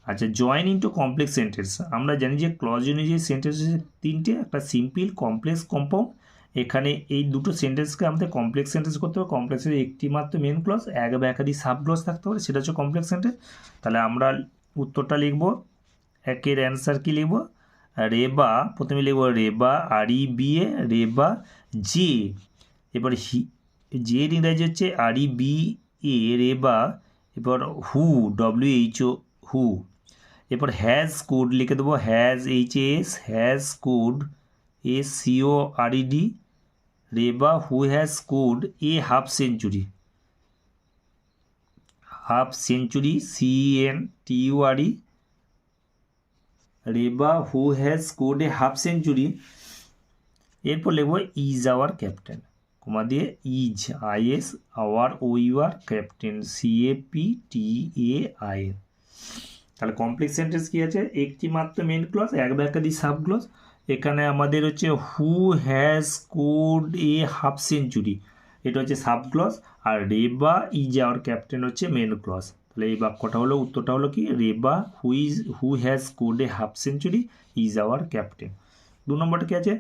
আচ্ছা, জয়েন ইন্টু কমপ্লেক্স সেন্টেন্স, আমরা জানি যে ক্লজ অনুযায়ী সেন্টেন্স হচ্ছে তিনটে, একটা সিম্পল, কমপ্লেক্স, কম্পাউন্ড। এখানে এই দুটো সেন্টেন্সকে আমাদের কমপ্লেক্স সেন্টেন্স করতে হবে। কমপ্লেক্সের একটি মাত্র মেন ক্লজ, এক বা একাধিক সাব ক্লজ থাকতে পারে, সেটা হচ্ছে কমপ্লেক্স সেন্টেন্স। তাহলে আমরা উত্তরটা লিখব, একের অ্যান্সার কি লিখব, রেবা, প্রথমে লিখব রেবা REBA, রেবা জে, এবার জের ইংরাজি হচ্ছে REBA, রেবা, এবার হু WHO, হু, এরপর হ্যাজ স্কোর্ড লিখে দেবো, has scored SCORED, Reba who has scored a half century CENTURE, Reba who has scored a half century. এরপর লিখবো ইজ আওয়ার ক্যাপ্টেন, কমা দিয়ে is IS our OUR captain CAPTAIN। তাহলে কমপ্লেক্স সেন্টেন্স কী আছে, একটি মাত্র মেন ক্লজ, এক বা একাধিক সাব ক্লজ। এখানে আমাদের হচ্ছে who has scored a half century, এটা হচ্ছে সাব ক্লজ, আর রেবা ইজ আওয়ার ক্যাপ্টেন হচ্ছে মেন ক্লজ। তাহলে এই বাক্যটা হলো, উত্তরটা হলো কি, Reba who has scored a half century is our captain. 2 নম্বরটা কি আছে,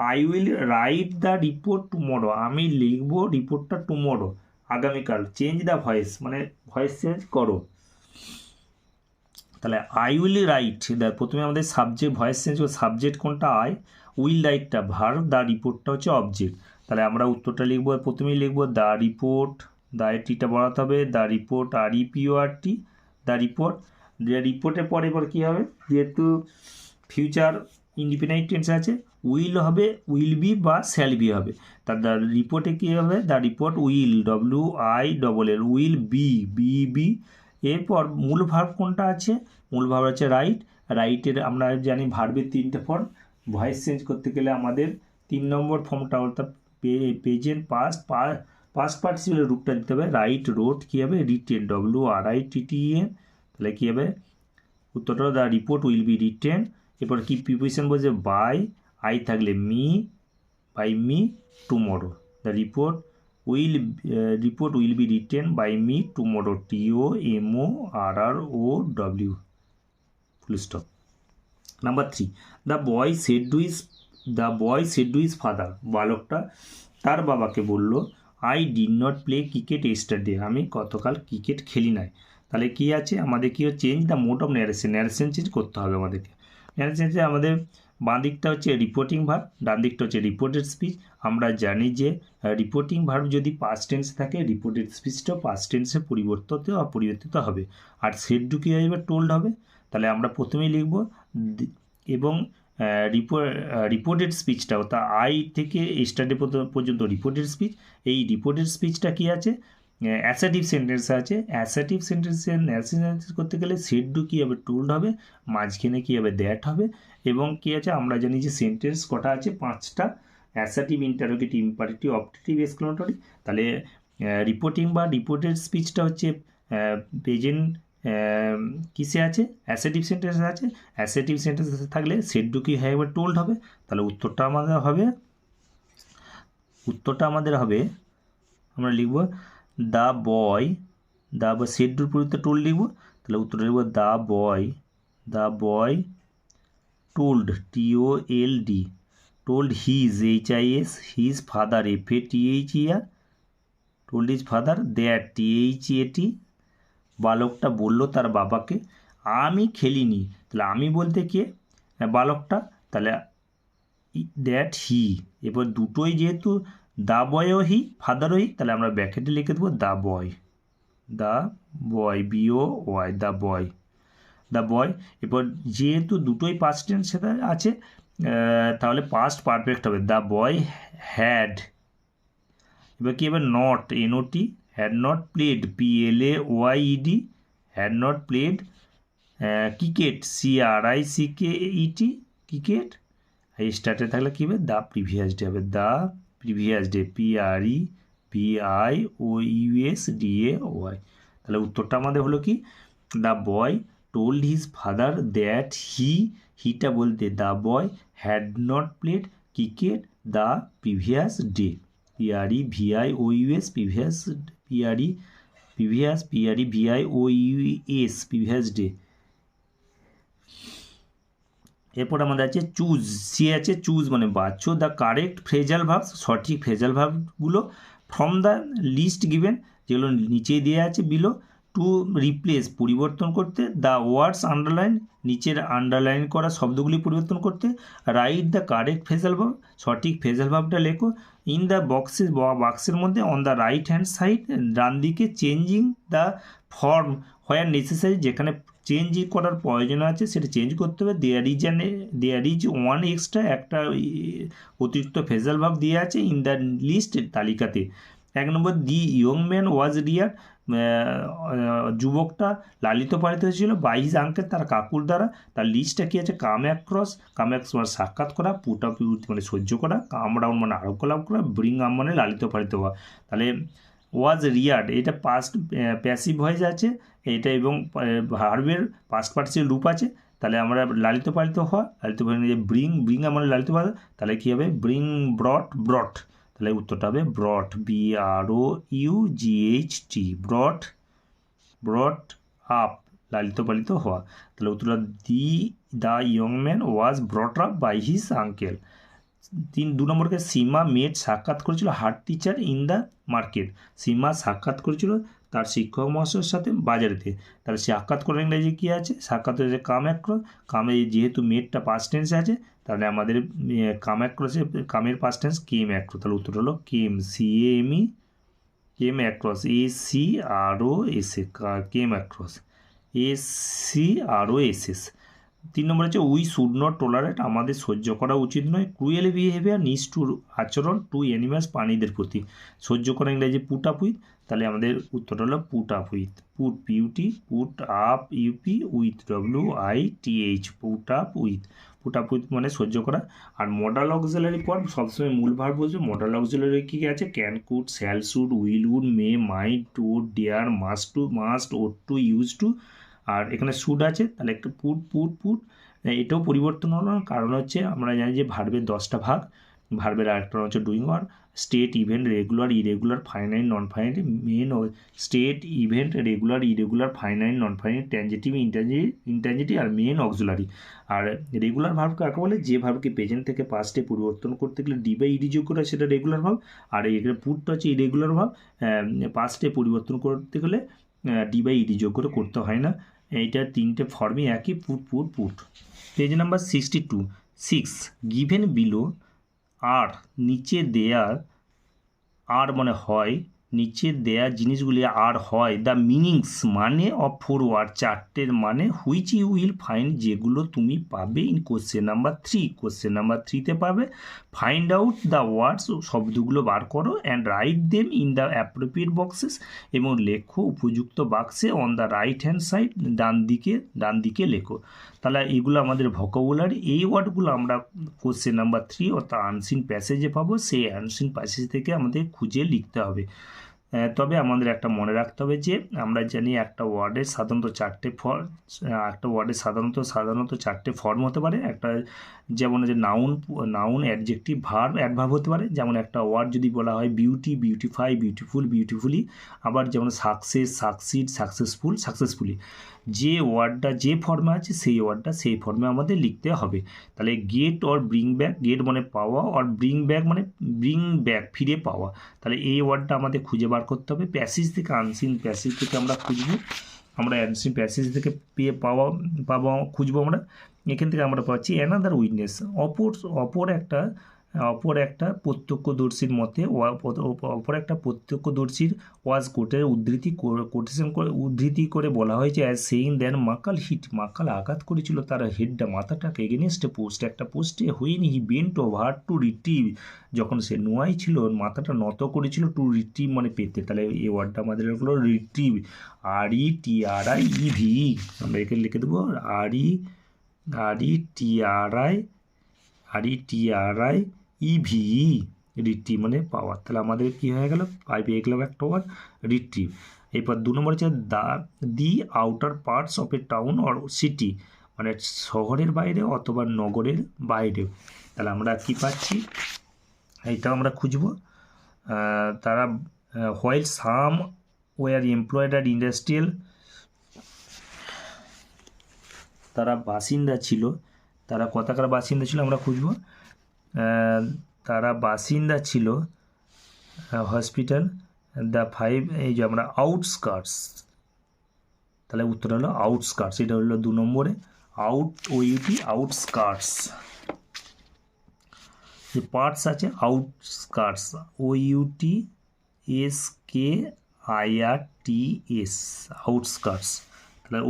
I will write the report tomorrow, আমি লিখবো রিপোর্টটা টুমরো, আগামীকাল। চেঞ্জ দ্য ভয়েস, মানে ভয়েস চেঞ্জ করো। তাহলে আই উইল রাইট, প্রথমে আমাদের সাবজেক্ট, ভয়েস চেঞ্জ করে সাবজেক্ট কোনটা, আই, উইল রাইটটা ভার্ব, দ্য রিপোর্টটা হচ্ছে অবজেক্ট। তাহলে আমরা উত্তরটা লিখবো, প্রথমেই লিখবো দ্য রিপোর্ট, দ্য টিটা বলাতে হবে, the report, R EPORT, the report. রিপোর্টের পরে এবার কী হবে, যেহেতু ফিউচার ইন্ডিপেন্ডেন্ট টেন্স আছে, উইল হবে, উইল বি বা শ্যাল বি হবে। তা দ্য রিপোর্টে কী হবে, the report will, WILL, will be. এরপর মূল ভার্ব কোনটা আছে, মূল ভার্ব আছে রাইট। রাইটের আমরা জানি ভার্বের 3টে ফর্ম, ভয়েস চেঞ্জ করতে গেলে আমাদের 3 নম্বর ফর্মটা অর্থাৎ প্রেজেন্ট পাস্ট পার্টিসিপেল রূপটা দিতে হবে। রাইট, রোট কী হবে, রিটেন, WRITTEN। তাহলে কী হবে, উত্তরটা the report will be written. এরপর কি প্রিপোজিশন বলছে, বাই, আই থাকলে me, by me tomorrow. The report will be written by me tomorrow, TOMORROW, full stop. Number 3, the boy said to his father, বালকটা তার বাবাকে বলল, I did not play cricket yesterday, আমি গতকাল cricket খেলি নাই। তাহলে কি আছে আমাদের, কি change the mode of narration, narration change করতে হবে আমাদেরকে। ন্যারেশন চেঞ্জে আমাদের বাঁ দিকটা হচ্ছে রিপোর্টিং ভার্ব, ডান দিকটা হচ্ছে রিপোর্টেড স্পিচ। আমরা জানি যে রিপোর্টিং ভার্ব যদি পাস্ট টেন্স থাকে, রিপোর্টেড স্পিচটাও পাস্ট টেন্সে পরিবর্তিত হবে। আর সেড টু কী হবে, টোল্ড হবে। তাহলে আমরা প্রথমেই লিখব, এবং রিপোর্টেড স্পিচটা অর্থাৎ আই থেকে স্টার্টে পর্যন্ত রিপোর্টেড স্পিচ। এই রিপোর্টেড স্পিচটা কী আছে, অ্যাসার্টিভ সেন্টেন্স আছে। অ্যাসার্টিভ সেন্টেন্সের সেন্টেন্স করতে গেলে সেড টু কী হবে, টোল্ড হবে, মাঝখানে কী হবে, দ্যাট হবে। এবং কী আছে, আমরা জানি যে সেন্টেন্স কটা আছে, 5টা, assertive, interrogative, imperative, objective, exclamatory. তাহলে রিপোর্টিং বা রিপোর্টেড স্পিচটা হচ্ছে প্রেজেন্ট কিসে আছে, অ্যাসার্টিভ সেন্টেন্স আছে। অ্যাসার্টিভ সেন্টেন্স থাকলে সেড টু কী হবে, টোল্ড হবে। তাহলে উত্তরটা আমাদের হবে আমরা লিখব দ্য বয়, সেড টুর পরিবর্তে টোল্ড লিখব। তাহলে উত্তরটা লিখব the boy told, TOLD, told his, HIS father, FATHER, told his father, that, THAT, বালকটা বলল তার বাবাকে, আমি খেলিনি। তাহলে আমি বলতে কে, বালকটা, তাহলে দ্যাট হি। এবার দুটোই যেহেতু দ্য বয়ও হি, ফাদারও হি, তাহলে আমরা ব্র্যাকেটে লিখে দেবো the boy, BOY, the boy. এরপর যেহেতু দুটোই পাস্ট টেন্স সেটা আছে, তাহলে পাস্ট পারফেক্ট হবে, দ্য বয় হ্যাড। এবার কি হবে, not, NOT, had not played, PLAYED, had not played cricket, CRICKET, cricket. এই স্টার্টে থাকলে কী হবে, দ্য প্রিভিয়াস ডে হবে, দ্য প্রিভিয়াস ডে, PREVIOUSDAY। তাহলে উত্তরটা আমাদের হলো কি, the boy told his father that হিটা বলতে the boy had not played cricket the previous day, PREVIOUS, previous day. এরপর আমাদের আছে চুজ, চুজ মানে বাছো দ্য কারেক্ট ফ্রেজাল ভার্বস, সঠিক ফ্রেজাল ভার্বগুলো ফ্রম দ্য লিস্ট গিভেন, যেগুলো নিচেই দেওয়া আছে, বিলো, টু রিপ্লেস পরিবর্তন করতে, দ্য ওয়ার্ডস আন্ডারলাইন নিচের আন্ডারলাইন করা শব্দগুলি পরিবর্তন করতে, right the correct phrasal verb, সঠিক ফ্রেজাল ভার্বটা লেখো, ইন দ্য বাক্সের মধ্যে on the right hand side, ডান দিকে, changing the form where necessary, যেখানে চেঞ্জ করার প্রয়োজন আছে সেটা চেঞ্জ করতে হবে। দেয়ার ইজ ওয়ান এক্সট্রা, একটা অতিরিক্ত ফ্রেজাল ভার্ব দিয়ে আছে ইন দ্য লিস্ট, তালিকাতে। 1 নম্বর, the young man was rear, যুবকটা লালিত পালিত হয়েছিল বাই হিজ আঙ্কেল, তার কাকুর দ্বারা। তার লিস্টটা কী আছে, কাম অ্যাক্রস মানে সাক্ষাৎ করা, পুট আপ মানে সহ্য করা, কাম ডাউন মানে আরোগ্য লাভ করা, ব্রিং আপ মানে লালিত পালিত হওয়া। তাহলে ওয়াজ রিয়ার্ড, এটা পাস্ট প্যাসিভ ভয়েস আছে এটা, এবং ভার্বের পাস্ট পার্টিসিপাল রূপ আছে। তাহলে আমরা লালিত পালিত হওয়া, লালিত পালিত যে ব্রিং আমরা লালিত পালিত, তাহলে কী হবে ব্রিং ব্রট, তাহলে উত্তরটা হবে ব্রট, BROUGHT, ব্রট আপ, লালিত পালিত হওয়া। তাহলে উত্তরটা the young man was brought up by his uncle. 2 নম্বরকে সীমা মেট সাক্ষাৎ করেছিল her teacher in the market, Seema সাক্ষাৎ করেছিল তার শিক্ষক মহাশয়ের সাথে বাজারেতে। তাহলে সাক্ষাৎ করে ইংরেজি কী আছে, সাক্ষাৎ হয়েছে কাম অ্যাক্রস, কামে যেহেতু মেটটা পাস্ট টেন্সে আছে তাহলে আমাদের কাম অ্যাক্রসে কামের পাস্ট টেন্স কেম অ্যাক্রস, তাহলে উত্তর হলো কেম, CAME, came across, ACROS, came across, ACROSS। 3 নম্বর হচ্ছে উই শুড নট টলারেট, আমাদের সহ্য করা উচিত নয় ক্রুয়েল বিহেভিয়ার নিজ টু, আচরণ টু অ্যানিমালস, প্রাণীদের প্রতি। সহ্য করা ইংরেজি পুট আপ উইথ, তাহলে আমাদের উত্তরটা হলো put up with, put PUT, put up UP, with WITH, put up with, put up with মানে সহ্য করা। আর মডাল অক্সিলারি ফর্ম সবসময় মূল ভার্ব বলছে। মডাল অক্সিলারি কী আছে, can, could, shall, should, will, would, may, might, would, dare, must, ought to, use to. আর এখানে শুড আছে, তাহলে একটু পুট এটাও পরিবর্তন হলো না, কারণ হচ্ছে আমরা জানি যে ভার্বের 10টা ভাগ, ভার্বের আরেকটা হচ্ছে doing work, state, event, regular, irregular, finite, non finite, main state, event, regular, irregular, finite, non finite, transitive, intransitive আর মেন অক্সিলারি। আর রেগুলার ভার্ব কাকে বলে, যে ভার্বকে প্রেজেন্ট থেকে পাস্টে পরিবর্তন করতে গেলে ডি বাই ইডি যোগ করে সেটা রেগুলার ভার্ব। আর এখানে পুটটা হচ্ছে ইরেগুলার ভার্ব, পাস্টে পরিবর্তন করতে গেলে ডি বাই ইডি যোগ করে করতে হয় না। এইটা 3টে ফর্মই একই, put. Page number 62, 6 given below আর, নিচে দেয়া, আর মানে হয়, নিচে দেয়া জিনিসগুলি আর হয় দ্য মিনিংস মানে অফ 4 ওয়ার্ড, 4টের মানে হুইচ ইউ উইল ফাইন্ড, যেগুলো তুমি পাবে in question number 3, question number 3তে পাবে। ফাইন্ড আউট দ্য ওয়ার্ডস, শব্দগুলো বার করো, and write them in the appropriate boxes, এবং লেখো উপযুক্ত বাক্সে, on the right hand side, ডান দিকে লেখো। তাহলে এগুলো আমাদের ভোকাবুলারি, এই ওয়ার্ডগুলো আমরা কোশ্চেন নাম্বার 3 অর্থাৎ আনসিন প্যাসেজে পাবো, সেই আনসিন প্যাসেজ থেকে আমাদের খুঁজে লিখতে হবে। তবে আমাদের একটা মনে রাখতে হবে যে আমরা জানি একটা ওয়ার্ডের সাধারণত 4টে সাধারণত 4টে ফর্ম হতে পারে। একটা যেমন যে নাউন, অ্যাডজেক্টিভ, অ্যাডভার্ব হতে পারে। যেমন একটা ওয়ার্ড যদি বলা হয় বিউটি, বিউটিফাই, বিউটিফুল, বিউটিফুলি। আবার যেমন সাকসেস, সাকসিড, সাকসেসফুল, সাকসেসফুলি। যে ওয়ার্ডটা যে ফর্মে আছে সেই ওয়ার্ডটা সেই ফর্মে আমাদের লিখতে হবে। তাহলে get or bring back, get মানে পাওয়া, আর ব্রিং ব্যাক মানে ব্রিং ব্যাক, ফিরে পাওয়া। তাহলে এই ওয়ার্ডটা আমাদের খুঁজে বার করতে হবে প্যাসেজ থেকে, আনসিন প্যাসেজ থেকে আমরা খুঁজবো। আমরা আনসিন প্যাসেজ থেকে খুঁজবো আমরা। এখান থেকে আমরা পাচ্ছি অ্যানাদার উইটনেস, অপর একটা প্রত্যক্ষদর্শীর মতে, অপর একটা প্রত্যক্ষদর্শীর ওয়াজ কোটের উদ্ধৃতি করে বলা হয়েছে অ্যাজ সেইং দেন মাকাল আঘাত করেছিল তার হেডটা, মাথাটাকে এগেনস্টে পোস্ট, একটা পোস্টে when he bent over to retrieve, যখন সে নোয়াই ছিল মাথাটা নত করেছিল, টু রিট্রিভ মানে পেতে। তাহলে এই ওয়ার্ডটা আমাদের হলো রিট্রিভ, RETRIEV, আমরা এখানে লিখে দেবো RETRIEV, রিট্রিভ মানে পাওয়া। তাহলে আমাদের কী হয়ে গেল, পেয়ে গেলাম একটা ওয়ার্ড রিট্রিভ। এরপর 2 নম্বর হচ্ছে the outer parts of a town or city, মানে শহরের বাইরে অথবা নগরের বাইরে। তাহলে আমরা কী পাচ্ছি, এইটাও আমরা খুঁজবো। তারা while some war employed at industrial, তারা বাসিন্দা ছিল, তারা কোথাকার বাসিন্দা ছিল আমরা খুঁজবো। তারা বাসিন্দা ছিল হসপিটাল, দ্য 5, এই যে আমরা আউটস্কার্টস, তাহলে উত্তর হলো আউটস্কার্টস, এটা হলো 2 নম্বরে আউটস্কার্টস। যে পার্টস আছে আউটস্কার্টস, OUTSKIRTS, আউটস্কার্টস। তাহলে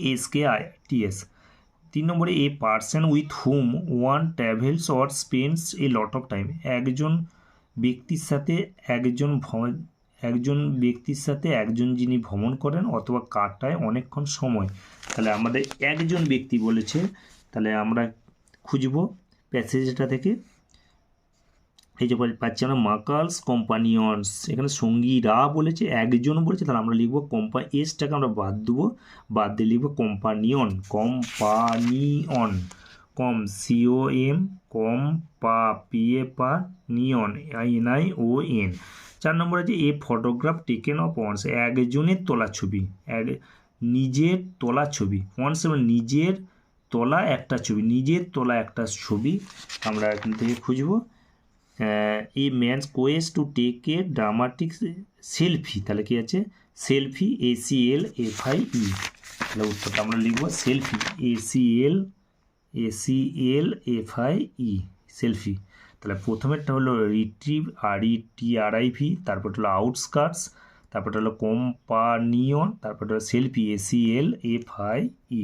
OUTSKIRTS। 3 নম্বরে a person with hmm one travels or spends A lot of time, একজন ব্যক্তির সাথে একজন যিনি ভ্রমণ করেন অথবা কাটায় অনেকক্ষণ সময়। তাহলে আমাদের একজন ব্যক্তি বলেছে, তাহলে আমরা খুঁজব প্যাসেজটা থেকে এই যে পাচ্ছি আমরা মাকালস কম্পানিয়নস, এখানে সঙ্গীরা বলেছে, একজন বলেছে, তাহলে আমরা লিখবো এসটাকে আমরা বাদ দেবো, বাদ দিয়ে লিখবো কম্পানিয়ন, কম্পানিয়ন, COM, নিয়ন, NION। 4 নম্বর আছে এ ফটোগ্রাফ টেকেন অফ ওয়ান্স, একজনের তোলা ছবি, নিজের তোলা ছবি, ওয়ান্স মানে নিজের তোলা একটা ছবি, নিজের তোলা একটা ছবি আমরা এখান থেকে খুঁজবো। A man's quest to take a dramatic selfie, তাহলে কি আছে সেলফি, ACLFIE, তাহলে উত্তরটা আমরা লিখবো সেলফি, ACLFIE, সেলফি। তাহলে প্রথমেরটা হলো রিট্রিভ, RETRIV, তারপরটা হলো আউটস্কার্টস, তারপরটা হলো কম্পানিয়ন, তারপরটা হলো সেলফি, ACLFIE।